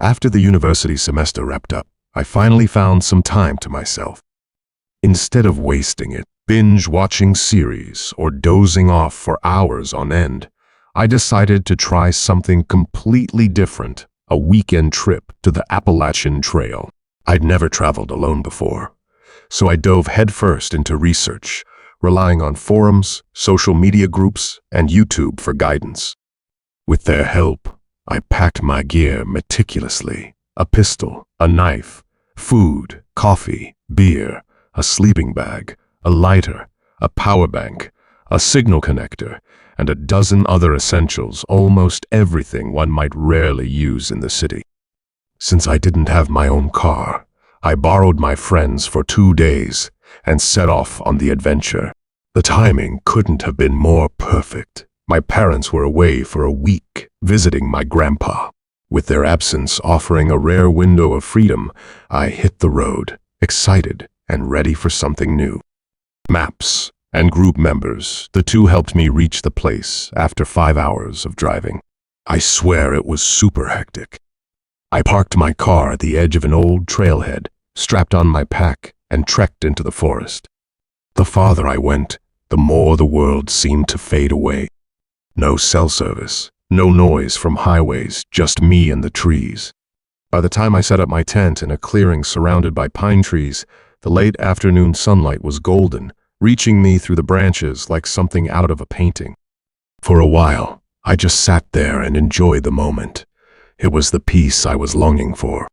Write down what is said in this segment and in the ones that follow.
After the university semester wrapped up, I finally found some time to myself. Instead of wasting it, binge-watching series or dozing off for hours on end, I decided to try something completely different, a weekend trip to the Appalachian Trail. I'd never traveled alone before, so I dove headfirst into research, relying on forums, social media groups, and YouTube for guidance. With their help, I packed my gear meticulously: a pistol, a knife, food, coffee, beer, a sleeping bag, a lighter, a power bank, a signal connector, and a dozen other essentials, almost everything one might rarely use in the city. Since I didn't have my own car, I borrowed my friends for 2 days and set off on the adventure. The timing couldn't have been more perfect. My parents were away for a week, visiting my grandpa. With their absence offering a rare window of freedom, I hit the road, excited and ready for something new. Maps and group members, the two helped me reach the place after 5 hours of driving. I swear it was super hectic. I parked my car at the edge of an old trailhead, strapped on my pack, and trekked into the forest. The farther I went, the more the world seemed to fade away. No cell service, no noise from highways, just me and the trees. By the time I set up my tent in a clearing surrounded by pine trees, the late afternoon sunlight was golden, reaching me through the branches like something out of a painting. For a while, I just sat there and enjoyed the moment. It was the peace I was longing for.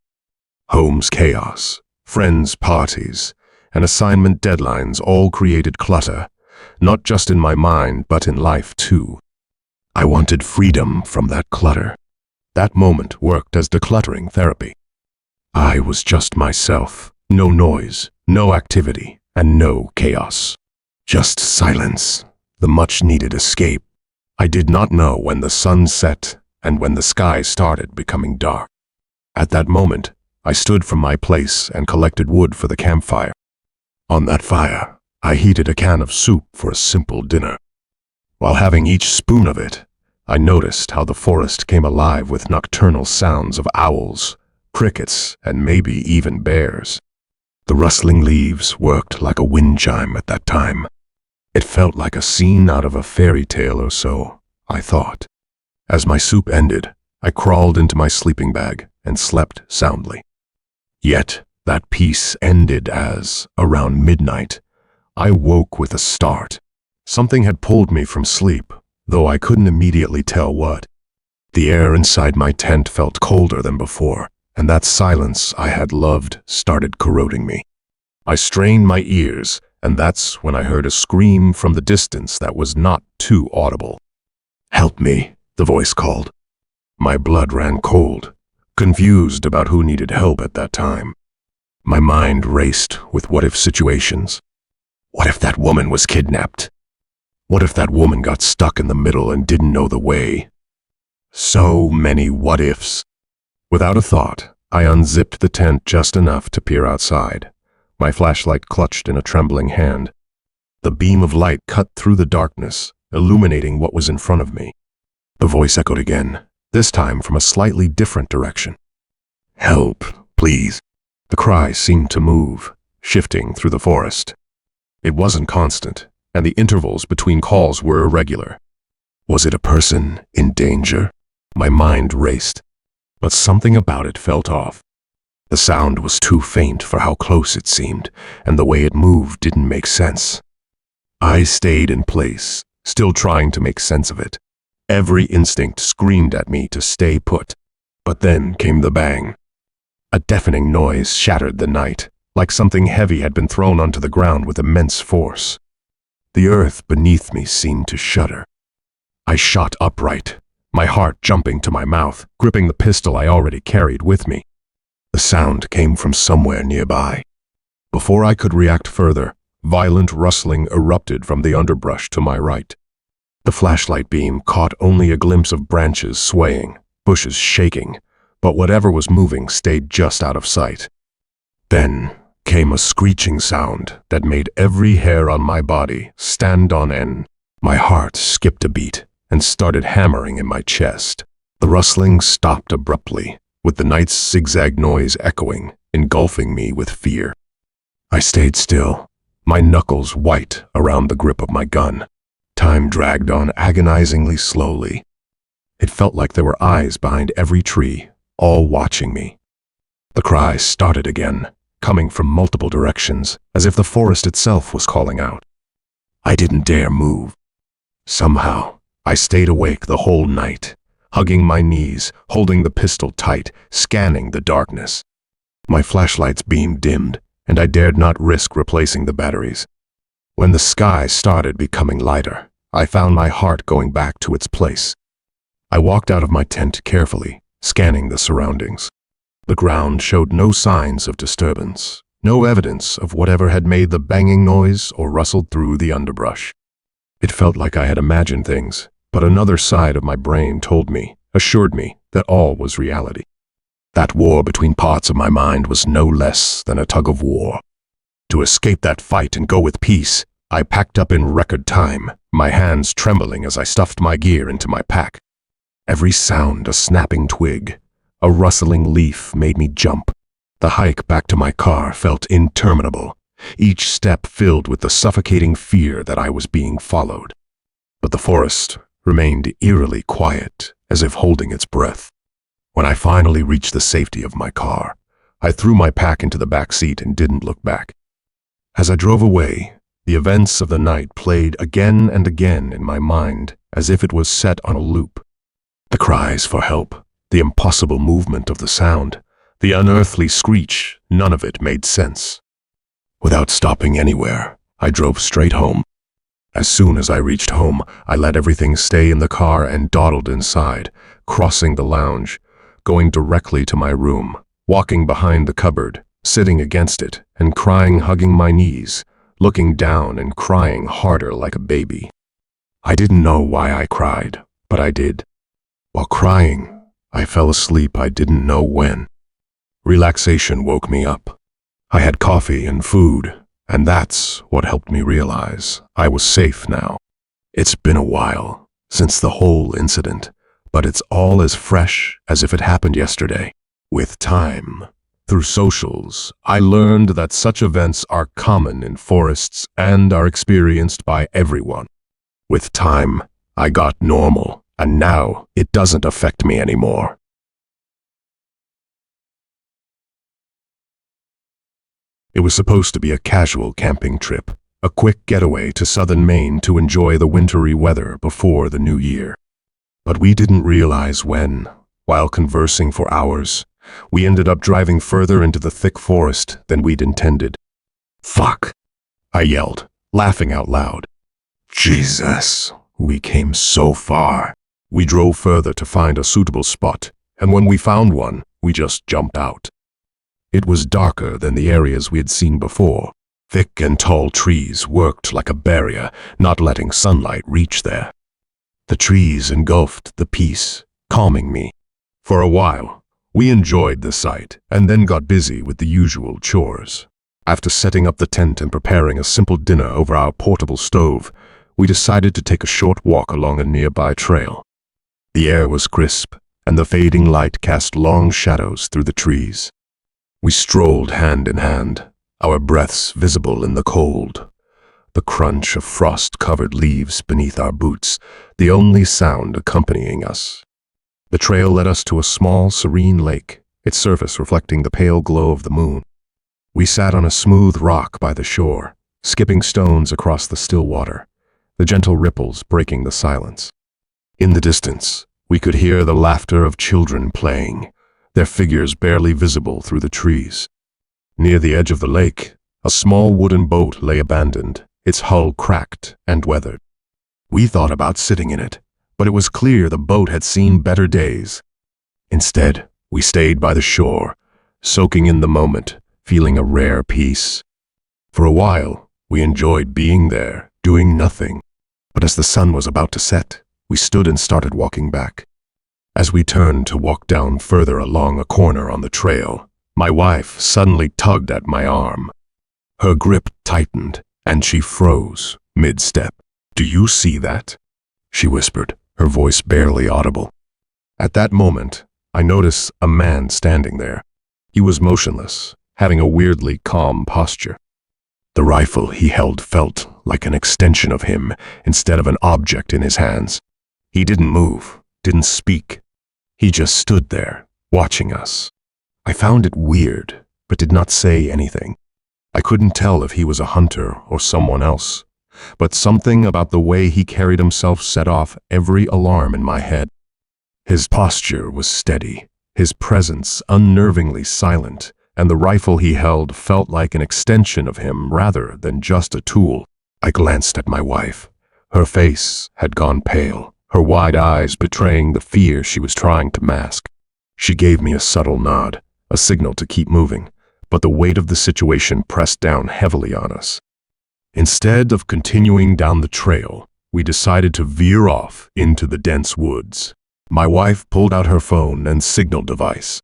Home's chaos, friends' parties, and assignment deadlines all created clutter, not just in my mind, but in life too. I wanted freedom from that clutter. That moment worked as decluttering therapy. I was just myself, no noise, no activity, and no chaos. Just silence, the much-needed escape. I did not know when the sun set and when the sky started becoming dark. At that moment, I stood from my place and collected wood for the campfire. On that fire, I heated a can of soup for a simple dinner. While having each spoon of it, I noticed how the forest came alive with nocturnal sounds of owls, crickets, and maybe even bears. The rustling leaves worked like a wind chime at that time. It felt like a scene out of a fairy tale or so, I thought. As my soup ended, I crawled into my sleeping bag and slept soundly. Yet that peace ended as, around midnight, I woke with a start. Something had pulled me from sleep, though I couldn't immediately tell what. The air inside my tent felt colder than before, and that silence I had loved started corroding me. I strained my ears, and that's when I heard a scream from the distance that was not too audible. "Help me," the voice called. My blood ran cold, confused about who needed help at that time. My mind raced with what-if situations. What if that woman was kidnapped? What if that woman got stuck in the middle and didn't know the way? So many what-ifs. Without a thought, I unzipped the tent just enough to peer outside, my flashlight clutched in a trembling hand. The beam of light cut through the darkness, illuminating what was in front of me. The voice echoed again, this time from a slightly different direction. "Help, please." The cry seemed to move, shifting through the forest. It wasn't constant, and the intervals between calls were irregular. Was it a person in danger? My mind raced, but something about it felt off. The sound was too faint for how close it seemed, and the way it moved didn't make sense. I stayed in place, still trying to make sense of it. Every instinct screamed at me to stay put. But then came the bang. A deafening noise shattered the night, like something heavy had been thrown onto the ground with immense force. The earth beneath me seemed to shudder. I shot upright, my heart jumping to my mouth, gripping the pistol I already carried with me. The sound came from somewhere nearby. Before I could react further, violent rustling erupted from the underbrush to my right. The flashlight beam caught only a glimpse of branches swaying, bushes shaking, but whatever was moving stayed just out of sight. Then came a screeching sound that made every hair on my body stand on end. My heart skipped a beat and started hammering in my chest. The rustling stopped abruptly, with the night's zigzag noise echoing, engulfing me with fear. I stayed still, my knuckles white around the grip of my gun. Time dragged on agonizingly slowly. It felt like there were eyes behind every tree, all watching me. The cries started again, coming from multiple directions, as if the forest itself was calling out. I didn't dare move. Somehow, I stayed awake the whole night, hugging my knees, holding the pistol tight, scanning the darkness. My flashlight's beam dimmed, and I dared not risk replacing the batteries. When the sky started becoming lighter, I found my heart going back to its place. I walked out of my tent carefully, scanning the surroundings. The ground showed no signs of disturbance, no evidence of whatever had made the banging noise or rustled through the underbrush. It felt like I had imagined things, but another side of my brain assured me that all was reality. That war between parts of my mind was no less than a tug of war. To escape that fight and go with peace, I packed up in record time, my hands trembling as I stuffed my gear into my pack. Every sound, a snapping twig, a rustling leaf made me jump. The hike back to my car felt interminable, each step filled with the suffocating fear that I was being followed. But the forest remained eerily quiet, as if holding its breath. When I finally reached the safety of my car, I threw my pack into the back seat and didn't look back. As I drove away, the events of the night played again and again in my mind as if it was set on a loop. The cries for help, the impossible movement of the sound, the unearthly screech, none of it made sense. Without stopping anywhere, I drove straight home. As soon as I reached home, I let everything stay in the car and dawdled inside, crossing the lounge, going directly to my room, walking behind the cupboard, sitting against it, and crying, hugging my knees, looking down and crying harder like a baby. I didn't know why I cried, but I did. While crying, I fell asleep I didn't know when. Relaxation woke me up. I had coffee and food, and that's what helped me realize I was safe now. It's been a while since the whole incident, but it's all as fresh as if it happened yesterday. With time, through socials, I learned that such events are common in forests and are experienced by everyone. With time, I got normal, and now it doesn't affect me anymore. It was supposed to be a casual camping trip, a quick getaway to southern Maine to enjoy the wintry weather before the new year. But we didn't realize when, while conversing for hours, we ended up driving further into the thick forest than we'd intended. "Fuck!" I yelled, laughing out loud. Jesus, we came so far. We drove further to find a suitable spot, and when we found one, we just jumped out. It was darker than the areas we had seen before. Thick and tall trees worked like a barrier, not letting sunlight reach there. The trees engulfed the peace, calming me. For a while, we enjoyed the sight and then got busy with the usual chores. After setting up the tent and preparing a simple dinner over our portable stove, we decided to take a short walk along a nearby trail. The air was crisp, and the fading light cast long shadows through the trees. We strolled hand in hand, our breaths visible in the cold. The crunch of frost-covered leaves beneath our boots, the only sound accompanying us. The trail led us to a small, serene lake, its surface reflecting the pale glow of the moon. We sat on a smooth rock by the shore, skipping stones across the still water, the gentle ripples breaking the silence. In the distance, we could hear the laughter of children playing, their figures barely visible through the trees. Near the edge of the lake, a small wooden boat lay abandoned, its hull cracked and weathered. We thought about sitting in it, but it was clear the boat had seen better days. Instead, we stayed by the shore, soaking in the moment, feeling a rare peace. For a while, we enjoyed being there, doing nothing. But as the sun was about to set, we stood and started walking back. As we turned to walk down further along a corner on the trail, my wife suddenly tugged at my arm. Her grip tightened, and she froze, mid-step. "Do you see that?" she whispered, her voice barely audible. At that moment, I noticed a man standing there. He was motionless, having a weirdly calm posture. The rifle he held felt like an extension of him instead of an object in his hands. He didn't move, didn't speak. He just stood there, watching us. I found it weird, but did not say anything. I couldn't tell if he was a hunter or someone else, but something about the way he carried himself set off every alarm in my head. His posture was steady, his presence unnervingly silent, and the rifle he held felt like an extension of him rather than just a tool. I glanced at my wife. Her face had gone pale, her wide eyes betraying the fear she was trying to mask. She gave me a subtle nod, a signal to keep moving, but the weight of the situation pressed down heavily on us. Instead of continuing down the trail, we decided to veer off into the dense woods. My wife pulled out her phone and signal device.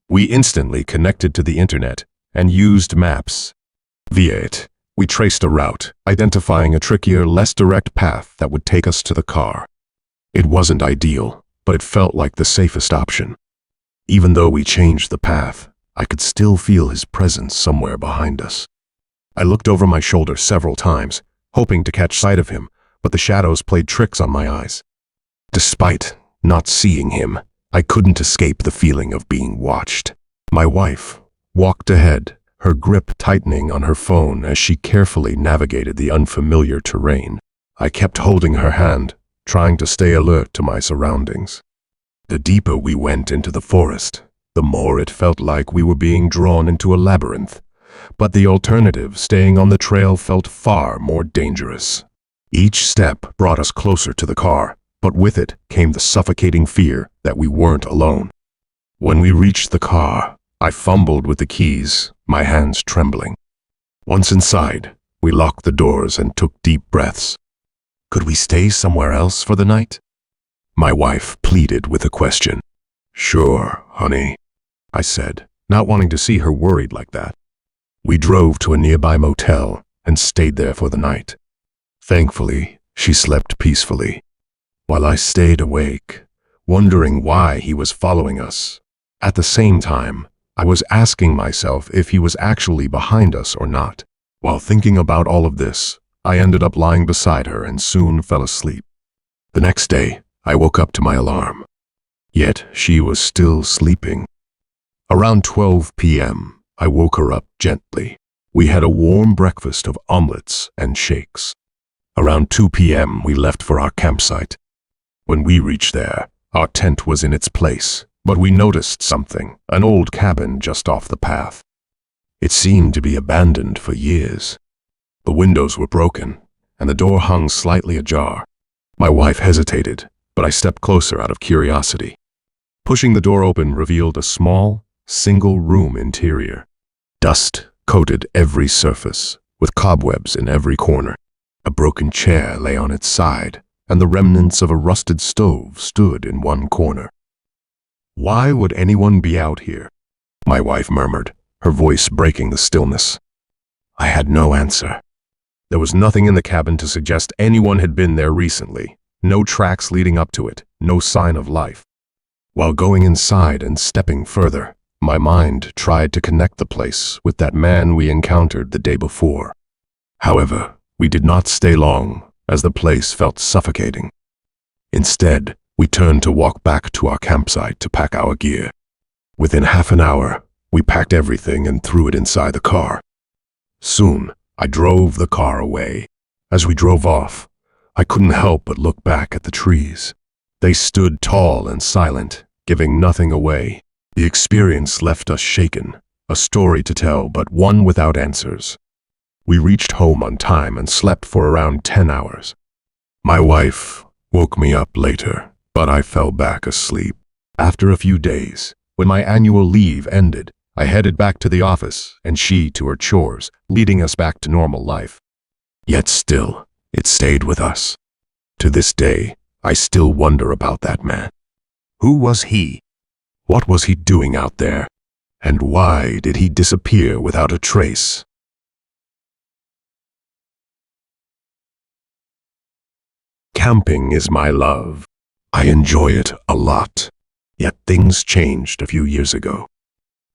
We instantly connected to the internet and used maps. Via it, we traced a route, identifying a trickier, less direct path that would take us to the car. It wasn't ideal, but it felt like the safest option. Even though we changed the path, I could still feel his presence somewhere behind us. I looked over my shoulder several times, hoping to catch sight of him, but the shadows played tricks on my eyes. Despite not seeing him, I couldn't escape the feeling of being watched. My wife walked ahead, her grip tightening on her phone as she carefully navigated the unfamiliar terrain. I kept holding her hand, trying to stay alert to my surroundings. The deeper we went into the forest, the more it felt like we were being drawn into a labyrinth. But the alternative, staying on the trail, felt far more dangerous. Each step brought us closer to the car, but with it came the suffocating fear that we weren't alone. When we reached the car, I fumbled with the keys, my hands trembling. Once inside, we locked the doors and took deep breaths. Could we stay somewhere else for the night? My wife pleaded with a question. "Sure, honey," I said, not wanting to see her worried like that. We drove to a nearby motel and stayed there for the night. Thankfully, she slept peacefully, while I stayed awake, wondering why he was following us. At the same time, I was asking myself if he was actually behind us or not. While thinking about all of this, I ended up lying beside her and soon fell asleep. The next day, I woke up to my alarm. Yet she was still sleeping. Around 12 p.m., I woke her up gently. We had a warm breakfast of omelets and shakes. Around 2 p.m., we left for our campsite. When we reached there, our tent was in its place, but we noticed something, an old cabin just off the path. It seemed to be abandoned for years. The windows were broken, and the door hung slightly ajar. My wife hesitated, but I stepped closer out of curiosity. Pushing the door open revealed a small, single-room interior. Dust coated every surface, with cobwebs in every corner. A broken chair lay on its side, and the remnants of a rusted stove stood in one corner. "Why would anyone be out here?" my wife murmured, her voice breaking the stillness. I had no answer. There was nothing in the cabin to suggest anyone had been there recently. No tracks leading up to it, no sign of life. While going inside and stepping further, my mind tried to connect the place with that man we encountered the day before. However, we did not stay long, as the place felt suffocating. Instead, we turned to walk back to our campsite to pack our gear. Within half an hour, we packed everything and threw it inside the car. Soon, I drove the car away. As we drove off, I couldn't help but look back at the trees. They stood tall and silent, giving nothing away. The experience left us shaken, a story to tell, but one without answers. We reached home on time and slept for around 10 hours. My wife woke me up later, but I fell back asleep. After a few days, when my annual leave ended, I headed back to the office and she to her chores, leading us back to normal life. Yet still, it stayed with us. To this day, I still wonder about that man. Who was he? What was he doing out there? And why did he disappear without a trace? Camping is my love. I enjoy it a lot. Yet things changed a few years ago.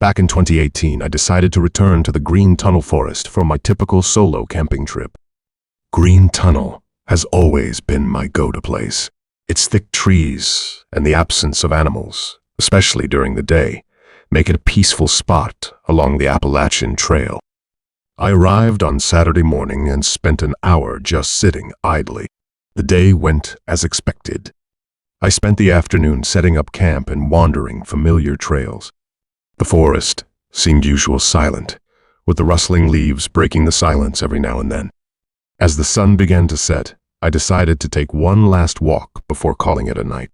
Back in 2018, I decided to return to the Green Tunnel Forest for my typical solo camping trip. Green Tunnel has always been my go-to place. Its thick trees and the absence of animals, especially during the day, make it a peaceful spot along the Appalachian Trail. I arrived on Saturday morning and spent an hour just sitting idly. The day went as expected. I spent the afternoon setting up camp and wandering familiar trails. The forest seemed usual silent, with the rustling leaves breaking the silence every now and then. As the sun began to set, I decided to take one last walk before calling it a night.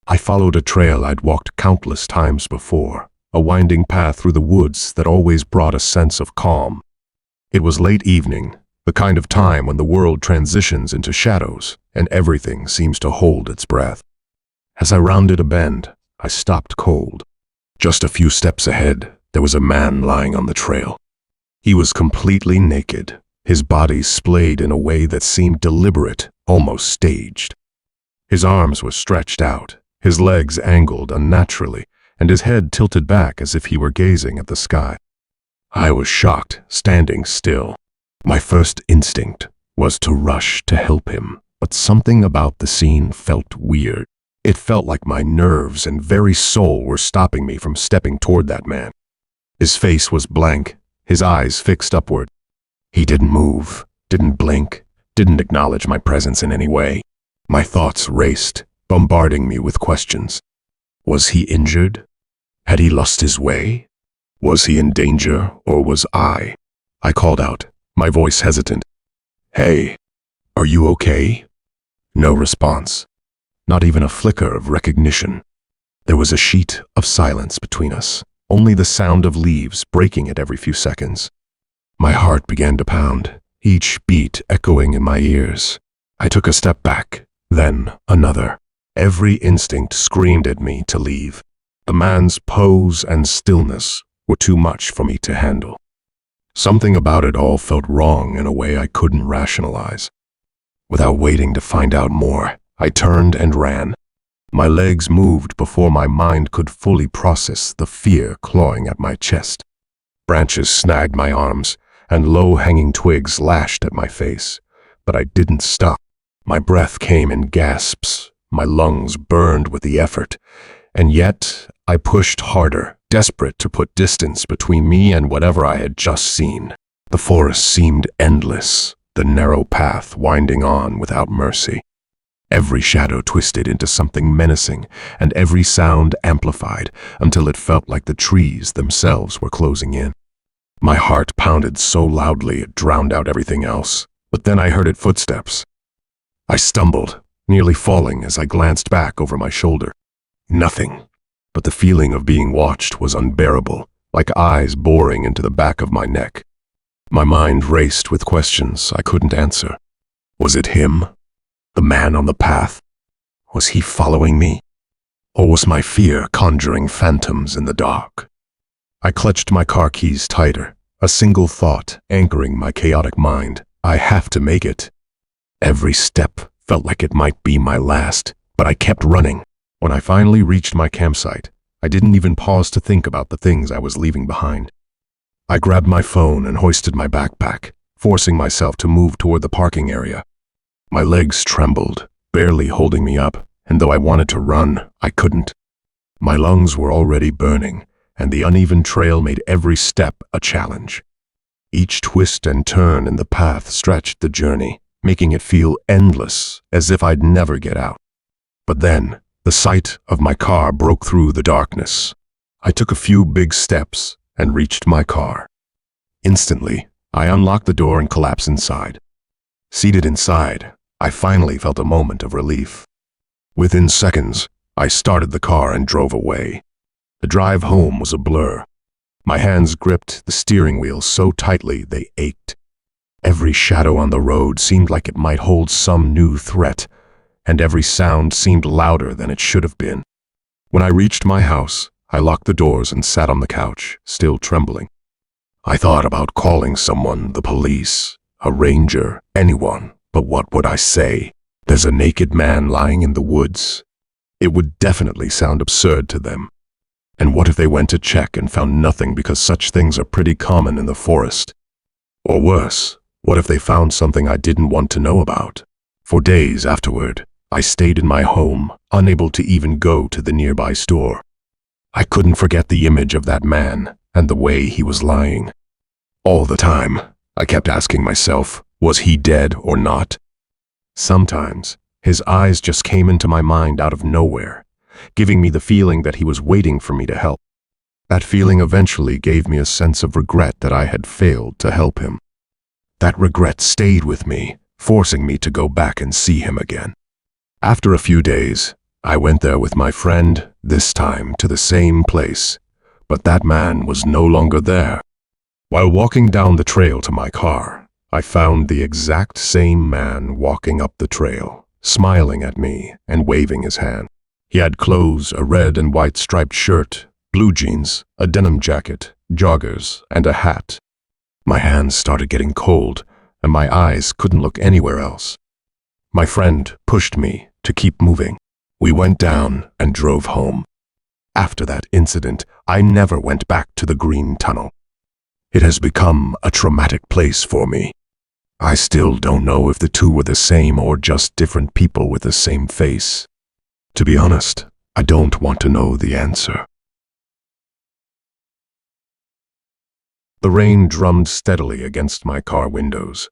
I followed a trail I'd walked countless times before, a winding path through the woods that always brought a sense of calm. It was late evening, the kind of time when the world transitions into shadows and everything seems to hold its breath. As I rounded a bend, I stopped cold. Just a few steps ahead, there was a man lying on the trail. He was completely naked, his body splayed in a way that seemed deliberate, almost staged. His arms were stretched out, his legs angled unnaturally, and his head tilted back as if he were gazing at the sky. I was shocked, standing still. My first instinct was to rush to help him, but something about the scene felt weird. It felt like my nerves and very soul were stopping me from stepping toward that man. His face was blank, his eyes fixed upward. He didn't move, didn't blink, didn't acknowledge my presence in any way. My thoughts raced, bombarding me with questions. Was he injured? Had he lost his way? Was he in danger, or was I? I called out, my voice hesitant. "Hey, are you okay?" No response. Not even a flicker of recognition. There was a sheet of silence between us, only the sound of leaves breaking at every few seconds. My heart began to pound, each beat echoing in my ears. I took a step back, then another. Every instinct screamed at me to leave. The man's pose and stillness were too much for me to handle. Something about it all felt wrong in a way I couldn't rationalize. Without waiting to find out more, I turned and ran. My legs moved before my mind could fully process the fear clawing at my chest. Branches snagged my arms, and low-hanging twigs lashed at my face. But I didn't stop. My breath came in gasps. My lungs burned with the effort. And yet, I pushed harder, desperate to put distance between me and whatever I had just seen. The forest seemed endless, the narrow path winding on without mercy. Every shadow twisted into something menacing, and every sound amplified until it felt like the trees themselves were closing in. My heart pounded so loudly it drowned out everything else, but then I heard footsteps. I stumbled, nearly falling as I glanced back over my shoulder. Nothing, but the feeling of being watched was unbearable, like eyes boring into the back of my neck. My mind raced with questions I couldn't answer. Was it him? The man on the path? Was he following me? Or was my fear conjuring phantoms in the dark? I clutched my car keys tighter, a single thought anchoring my chaotic mind. I have to make it. Every step felt like it might be my last, but I kept running. When I finally reached my campsite, I didn't even pause to think about the things I was leaving behind. I grabbed my phone and hoisted my backpack, forcing myself to move toward the parking area. My legs trembled, barely holding me up, and though I wanted to run, I couldn't. My lungs were already burning, and the uneven trail made every step a challenge. Each twist and turn in the path stretched the journey, making it feel endless, as if I'd never get out. But then, the sight of my car broke through the darkness. I took a few big steps and reached my car. Instantly, I unlocked the door and collapsed inside. Seated inside, I finally felt a moment of relief. Within seconds, I started the car and drove away. The drive home was a blur. My hands gripped the steering wheel so tightly they ached. Every shadow on the road seemed like it might hold some new threat, and every sound seemed louder than it should have been. When I reached my house, I locked the doors and sat on the couch, still trembling. I thought about calling someone, the police, a ranger, anyone, but what would I say? There's a naked man lying in the woods. It would definitely sound absurd to them. And what if they went to check and found nothing, because such things are pretty common in the forest? Or worse, what if they found something I didn't want to know about? For days afterward, I stayed in my home, unable to even go to the nearby store. I couldn't forget the image of that man and the way he was lying. All the time, I kept asking myself, was he dead or not? Sometimes, his eyes just came into my mind out of nowhere, giving me the feeling that he was waiting for me to help. That feeling eventually gave me a sense of regret that I had failed to help him. That regret stayed with me, forcing me to go back and see him again. After a few days, I went there with my friend, this time to the same place, but that man was no longer there. While walking down the trail to my car, I found the exact same man walking up the trail, smiling at me and waving his hand. He had clothes, a red and white striped shirt, blue jeans, a denim jacket, joggers, and a hat. My hands started getting cold, and my eyes couldn't look anywhere else. My friend pushed me to keep moving. We went down and drove home. After that incident, I never went back to the Green Tunnel. It has become a traumatic place for me. I still don't know if the two were the same or just different people with the same face. To be honest, I don't want to know the answer. The rain drummed steadily against my car windows,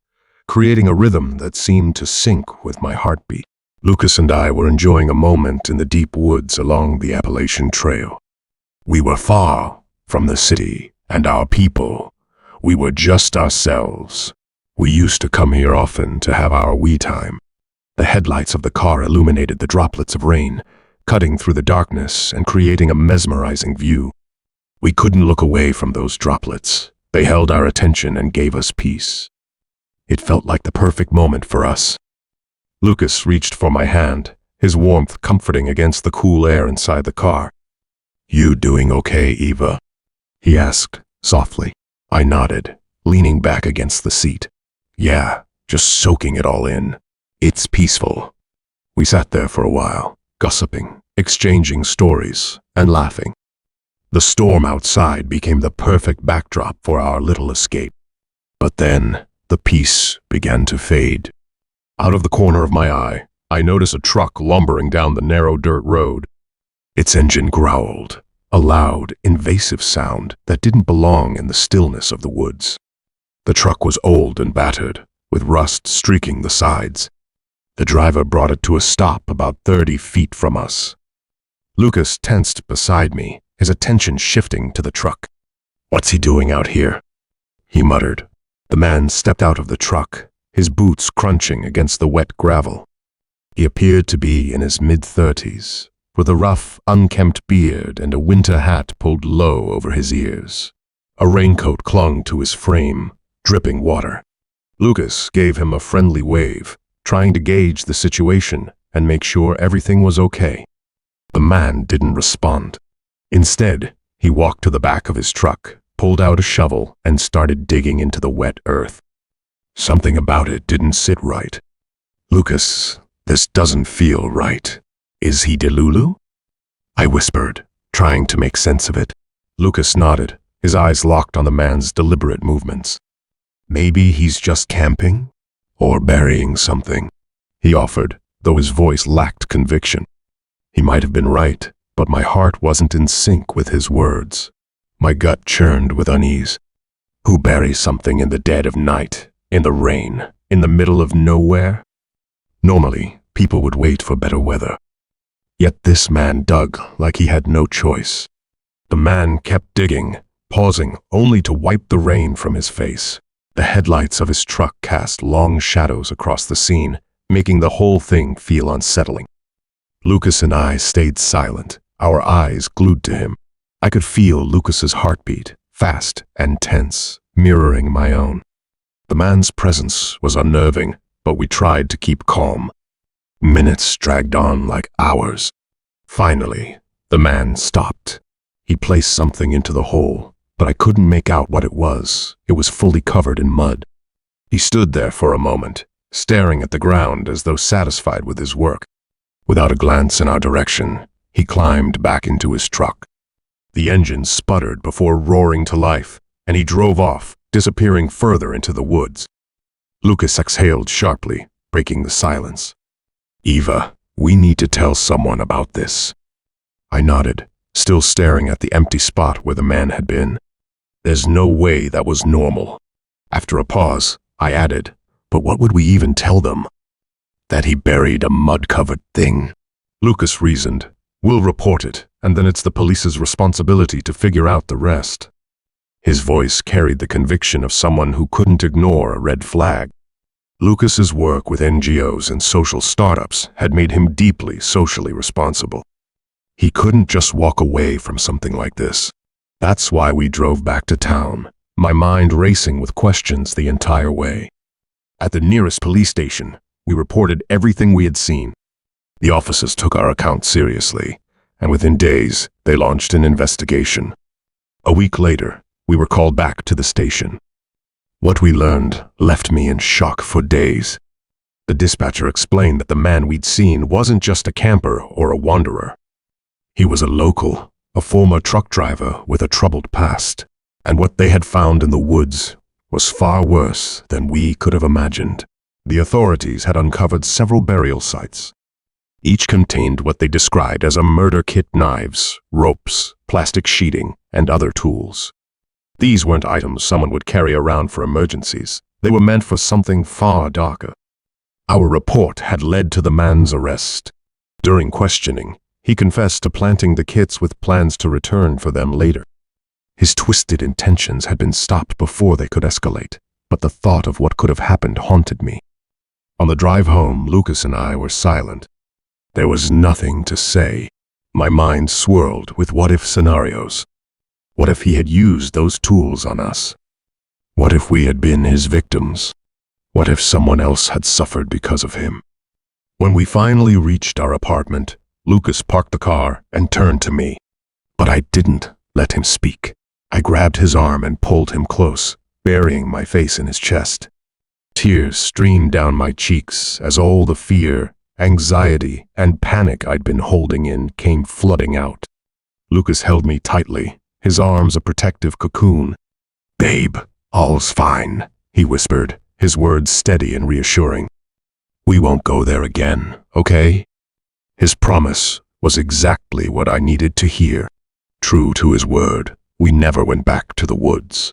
creating a rhythm that seemed to sync with my heartbeat. Lucas and I were enjoying a moment in the deep woods along the Appalachian Trail. We were far from the city and our people. We were just ourselves. We used to come here often to have our we time. The headlights of the car illuminated the droplets of rain, cutting through the darkness and creating a mesmerizing view. We couldn't look away from those droplets. They held our attention and gave us peace. It felt like the perfect moment for us. Lucas reached for my hand, his warmth comforting against the cool air inside the car. "You doing okay, Eva?" he asked softly. I nodded, leaning back against the seat. "Yeah, just soaking it all in. It's peaceful." We sat there for a while, gossiping, exchanging stories, and laughing. The storm outside became the perfect backdrop for our little escape. But then, the peace began to fade. Out of the corner of my eye, I noticed a truck lumbering down the narrow dirt road. Its engine growled, a loud, invasive sound that didn't belong in the stillness of the woods. The truck was old and battered, with rust streaking the sides. The driver brought it to a stop about 30 feet from us. Lucas tensed beside me, his attention shifting to the truck. "What's he doing out here?" he muttered. The man stepped out of the truck, his boots crunching against the wet gravel. He appeared to be in his mid-30s, with a rough, unkempt beard and a winter hat pulled low over his ears. A raincoat clung to his frame, dripping water. Lucas gave him a friendly wave, trying to gauge the situation and make sure everything was okay. The man didn't respond. Instead, he walked to the back of his truck, pulled out a shovel, and started digging into the wet earth. Something about it didn't sit right. "Lucas, this doesn't feel right. Is he Delulu?" I whispered, trying to make sense of it. Lucas nodded, his eyes locked on the man's deliberate movements. "Maybe he's just camping? Or burying something," he offered, though his voice lacked conviction. He might have been right, but my heart wasn't in sync with his words. My gut churned with unease. Who buries something in the dead of night, in the rain, in the middle of nowhere? Normally, people would wait for better weather. Yet this man dug like he had no choice. The man kept digging, pausing only to wipe the rain from his face. The headlights of his truck cast long shadows across the scene, making the whole thing feel unsettling. Lucas and I stayed silent, our eyes glued to him. I could feel Lucas's heartbeat, fast and tense, mirroring my own. The man's presence was unnerving, but we tried to keep calm. Minutes dragged on like hours. Finally, the man stopped. He placed something into the hole, but I couldn't make out what it was. It was fully covered in mud. He stood there for a moment, staring at the ground as though satisfied with his work. Without a glance in our direction, he climbed back into his truck. The engine sputtered before roaring to life, and he drove off, disappearing further into the woods. Lucas exhaled sharply, breaking the silence. "Eva, we need to tell someone about this." I nodded, still staring at the empty spot where the man had been. There's no way that was normal. After a pause, I added, "But what would we even tell them?" "That he buried a mud-covered thing." Lucas reasoned, "We'll report it, and then it's the police's responsibility to figure out the rest." His voice carried the conviction of someone who couldn't ignore a red flag. Lucas's work with NGOs and social startups had made him deeply socially responsible. He couldn't just walk away from something like this. That's why we drove back to town, my mind racing with questions the entire way. At the nearest police station, we reported everything we had seen. The officers took our account seriously, and within days, they launched an investigation. A week later, we were called back to the station. What we learned left me in shock for days. The dispatcher explained that the man we'd seen wasn't just a camper or a wanderer. He was a local, a former truck driver with a troubled past, and what they had found in the woods was far worse than we could have imagined. The authorities had uncovered several burial sites. Each contained what they described as a murder kit: knives, ropes, plastic sheeting, and other tools. These weren't items someone would carry around for emergencies. They were meant for something far darker. Our report had led to the man's arrest. During questioning, he confessed to planting the kits with plans to return for them later. His twisted intentions had been stopped before they could escalate, but the thought of what could have happened haunted me. On the drive home, Lucas and I were silent. There was nothing to say. My mind swirled with what-if scenarios. What if he had used those tools on us? What if we had been his victims? What if someone else had suffered because of him? When we finally reached our apartment, Lucas parked the car and turned to me. But I didn't let him speak. I grabbed his arm and pulled him close, burying my face in his chest. Tears streamed down my cheeks as all the fear, anxiety, and panic I'd been holding in came flooding out. Lucas held me tightly, his arms a protective cocoon. "Babe, all's fine," he whispered, his words steady and reassuring. "We won't go there again, okay?" His promise was exactly what I needed to hear. True to his word, we never went back to the woods.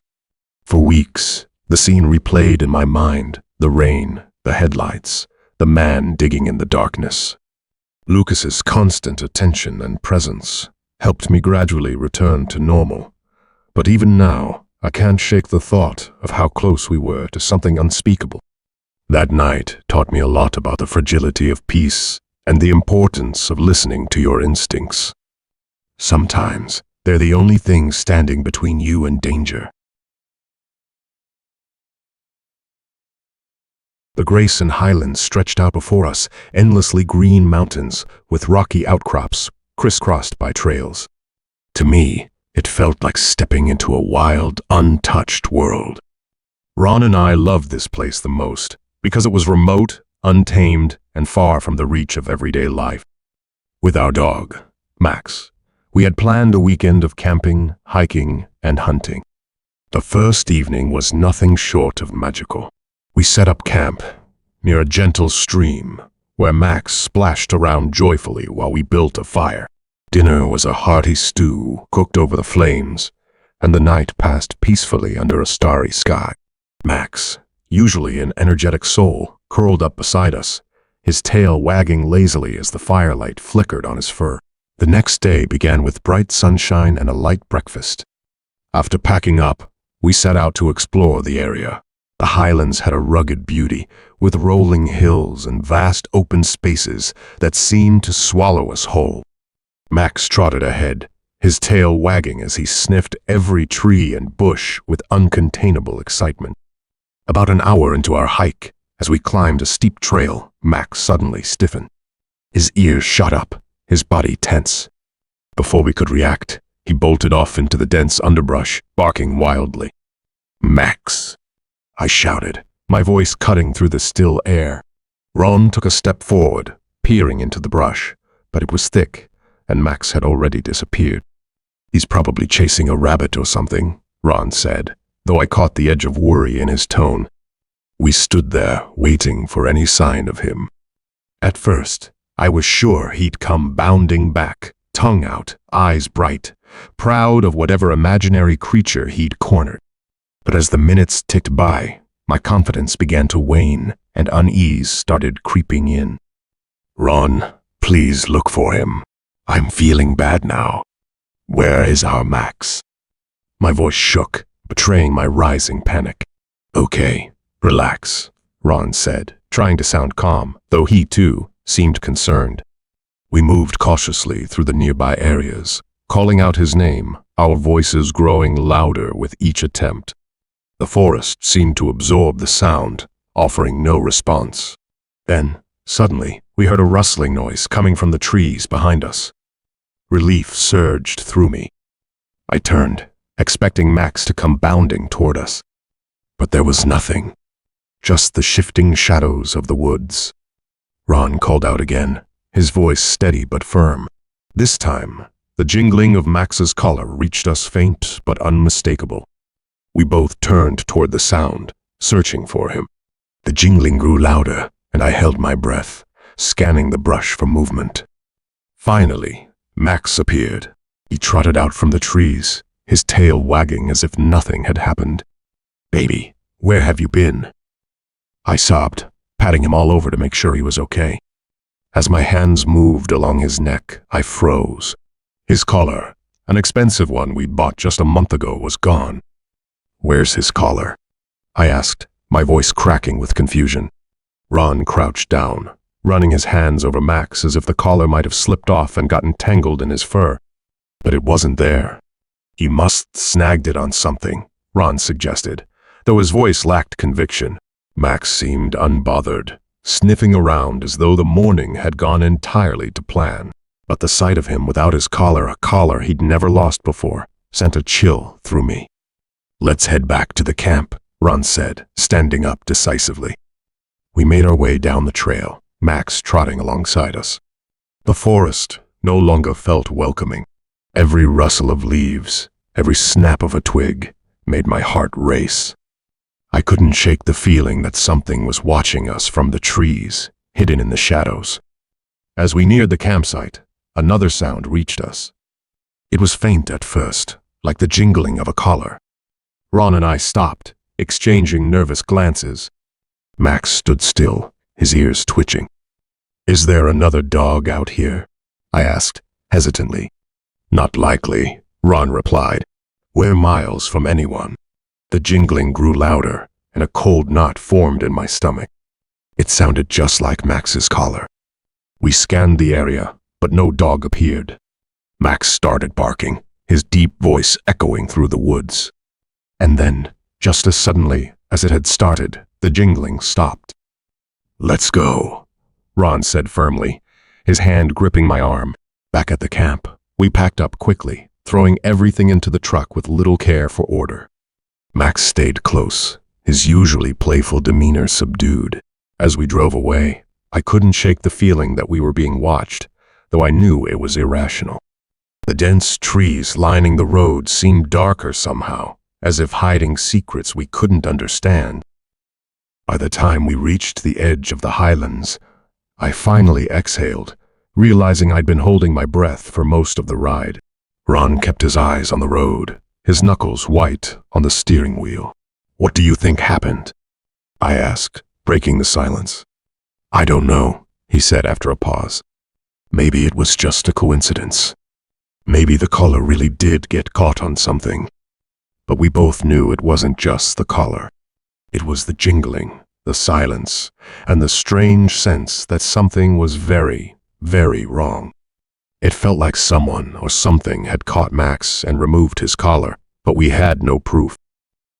For weeks, the scene replayed in my mind: the rain, the headlights, the man digging in the darkness. Lucas's constant attention and presence helped me gradually return to normal. But even now, I can't shake the thought of how close we were to something unspeakable. That night taught me a lot about the fragility of peace and the importance of listening to your instincts. Sometimes, they're the only thing standing between you and danger. The Grayson Highlands stretched out before us, endlessly green mountains with rocky outcrops crisscrossed by trails. To me, it felt like stepping into a wild, untouched world. Ron and I loved this place the most because it was remote, untamed, and far from the reach of everyday life. With our dog, Max, we had planned a weekend of camping, hiking, and hunting. The first evening was nothing short of magical. We set up camp near a gentle stream where Max splashed around joyfully while we built a fire. Dinner was a hearty stew cooked over the flames, and the night passed peacefully under a starry sky. Max, usually an energetic soul, curled up beside us, his tail wagging lazily as the firelight flickered on his fur. The next day began with bright sunshine and a light breakfast. After packing up, we set out to explore the area. The highlands had a rugged beauty, with rolling hills and vast open spaces that seemed to swallow us whole. Max trotted ahead, his tail wagging as he sniffed every tree and bush with uncontainable excitement. About an hour into our hike, as we climbed a steep trail, Max suddenly stiffened. His ears shot up, his body tense. Before we could react, he bolted off into the dense underbrush, barking wildly. "Max!" I shouted, my voice cutting through the still air. Ron took a step forward, peering into the brush, but it was thick, and Max had already disappeared. "He's probably chasing a rabbit or something," Ron said, though I caught the edge of worry in his tone. We stood there, waiting for any sign of him. At first, I was sure he'd come bounding back, tongue out, eyes bright, proud of whatever imaginary creature he'd cornered. But as the minutes ticked by, my confidence began to wane, and unease started creeping in. "Ron, please look for him. I'm feeling bad now. Where is our Max?" My voice shook, betraying my rising panic. "Okay, relax," Ron said, trying to sound calm, though he, too, seemed concerned. We moved cautiously through the nearby areas, calling out his name, our voices growing louder with each attempt. The forest seemed to absorb the sound, offering no response. Then, suddenly, we heard a rustling noise coming from the trees behind us. Relief surged through me. I turned, expecting Max to come bounding toward us. But there was nothing, just the shifting shadows of the woods. Ron called out again, his voice steady but firm. This time, the jingling of Max's collar reached us faint but unmistakable. We both turned toward the sound, searching for him. The jingling grew louder, and I held my breath, scanning the brush for movement. Finally, Max appeared. He trotted out from the trees, his tail wagging as if nothing had happened. "Baby, where have you been?" I sobbed, patting him all over to make sure he was okay. As my hands moved along his neck, I froze. His collar, an expensive one we'd bought just a month ago, was gone. "Where's his collar?" I asked, my voice cracking with confusion. Ron crouched down, running his hands over Max as if the collar might have slipped off and gotten tangled in his fur. But it wasn't there. "He must snagged it on something," Ron suggested, though his voice lacked conviction. Max seemed unbothered, sniffing around as though the morning had gone entirely to plan. But the sight of him without his collar, a collar he'd never lost before, sent a chill through me. "Let's head back to the camp," Ron said, standing up decisively. We made our way down the trail, Max trotting alongside us. The forest no longer felt welcoming. Every rustle of leaves, every snap of a twig, made my heart race. I couldn't shake the feeling that something was watching us from the trees, hidden in the shadows. As we neared the campsite, another sound reached us. It was faint at first, like the jingling of a collar. Ron and I stopped, exchanging nervous glances. Max stood still, his ears twitching. "Is there another dog out here?" I asked, hesitantly. "Not likely," Ron replied. "We're miles from anyone." The jingling grew louder, and a cold knot formed in my stomach. It sounded just like Max's collar. We scanned the area, but no dog appeared. Max started barking, his deep voice echoing through the woods. And then, just as suddenly as it had started, the jingling stopped. "Let's go," Ron said firmly, his hand gripping my arm. Back at the camp, we packed up quickly, throwing everything into the truck with little care for order. Max stayed close, his usually playful demeanor subdued. As we drove away, I couldn't shake the feeling that we were being watched, though I knew it was irrational. The dense trees lining the road seemed darker somehow, as if hiding secrets we couldn't understand. By the time we reached the edge of the highlands, I finally exhaled, realizing I'd been holding my breath for most of the ride. Ron kept his eyes on the road, his knuckles white on the steering wheel. "What do you think happened?" I asked, breaking the silence. "I don't know," he said after a pause. "Maybe it was just a coincidence. Maybe the collar really did get caught on something." But we both knew it wasn't just the collar. It was the jingling, the silence, and the strange sense that something was very, very wrong. It felt like someone or something had caught Max and removed his collar, but we had no proof.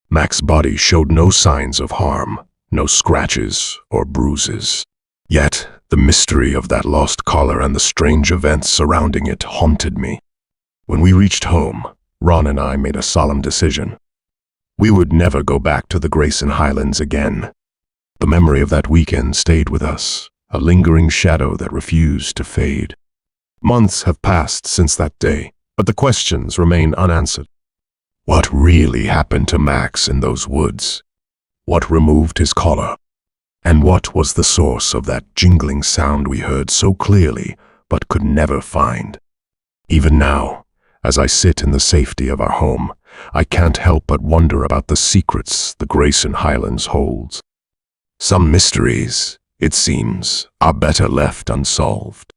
Max's body showed no signs of harm, no scratches or bruises. Yet, the mystery of that lost collar and the strange events surrounding it haunted me. When we reached home, Ron and I made a solemn decision. We would never go back to the Grayson Highlands again. The memory of that weekend stayed with us, a lingering shadow that refused to fade. Months have passed since that day, but the questions remain unanswered. What really happened to Max in those woods? What removed his collar? And what was the source of that jingling sound we heard so clearly but could never find? Even now, as I sit in the safety of our home, I can't help but wonder about the secrets the Grayson Highlands holds. Some mysteries, it seems, are better left unsolved.